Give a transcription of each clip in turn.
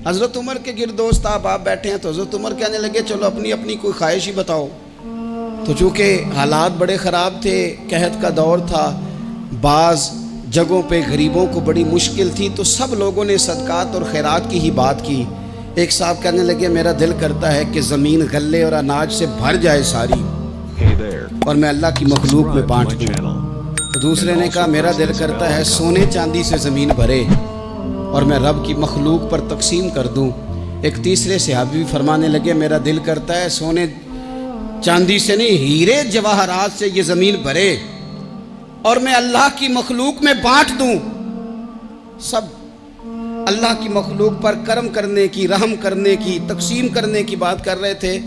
حضرت عمر کے گرد دوست آپ بیٹھے ہیں تو حضرت عمر کہنے لگے چلو اپنی اپنی کوئی خواہش ہی بتاؤ. تو چونکہ حالات بڑے خراب تھے، قحط کا دور تھا، بعض جگہوں پہ غریبوں کو بڑی مشکل تھی، تو سب لوگوں نے صدقات اور خیرات کی ہی بات کی. ایک صاحب کہنے لگے میرا دل کرتا ہے کہ زمین غلے اور اناج سے بھر جائے ساری اور میں اللہ کی مخلوق میں بانٹ دوں. دوسرے نے کہا میرا دل کرتا ہے سونے چاندی سے زمین بھرے اور میں رب کی مخلوق پر تقسیم کر دوں. ایک تیسرے صحابی بھی فرمانے لگے میرا دل کرتا ہے سونے چاندی سے نہیں، ہیرے جواہرات سے یہ زمین بھرے اور میں اللہ کی مخلوق میں بانٹ دوں. سب اللہ کی مخلوق پر کرم کرنے کی، رحم کرنے کی، تقسیم کرنے کی بات کر رہے تھے.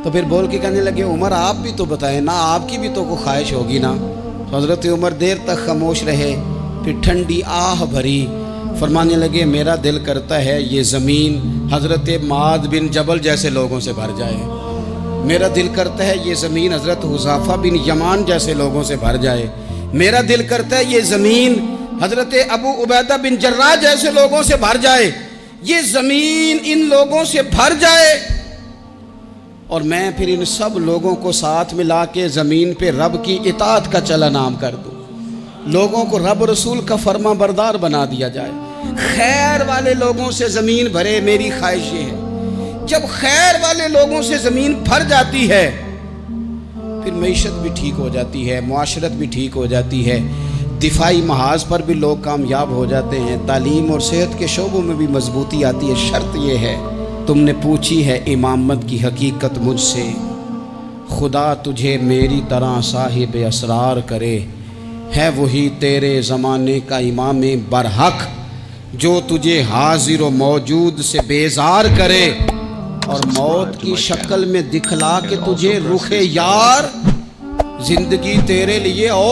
تو پھر بول کے کہنے لگے عمر آپ بھی تو بتائیں نا، آپ کی بھی تو کوئی خواہش ہوگی نا. تو حضرت عمر دیر تک خاموش رہے، پھر ٹھنڈی آہ بھری، فرمانے لگے میرا دل کرتا ہے یہ زمین حضرت معاذ بن جبل جیسے لوگوں سے بھر جائے. میرا دل کرتا ہے یہ زمین حضرت حذیفہ بن یمان جیسے لوگوں سے بھر جائے. میرا دل کرتا ہے یہ زمین حضرت ابو عبیدہ بن جراح جیسے لوگوں سے بھر جائے. یہ زمین ان لوگوں سے بھر جائے اور میں پھر ان سب لوگوں کو ساتھ ملا کے زمین پہ رب کی اطاعت کا چلن عام کر دوں. لوگوں کو رب رسول کا فرما بردار بنا دیا جائے. خیر والے لوگوں سے زمین بھرے، میری خواہش یہ ہے. جب خیر والے لوگوں سے زمین بھر جاتی ہے پھر معیشت بھی ٹھیک ہو جاتی ہے، معاشرت بھی ٹھیک ہو جاتی ہے، دفاعی محاذ پر بھی لوگ کامیاب ہو جاتے ہیں، تعلیم اور صحت کے شعبوں میں بھی مضبوطی آتی ہے. شرط یہ ہے تم نے پوچھی ہے امامت کی حقیقت مجھ سے، خدا تجھے میری طرح صاحب اسرار کرے. ہے وہی تیرے زمانے کا امام برحق جو تجھے حاضر و موجود سے بیزار کرے اور موت کی شکل میں دکھلا کے تجھے رخ یار. زندگی تیرے لیے اور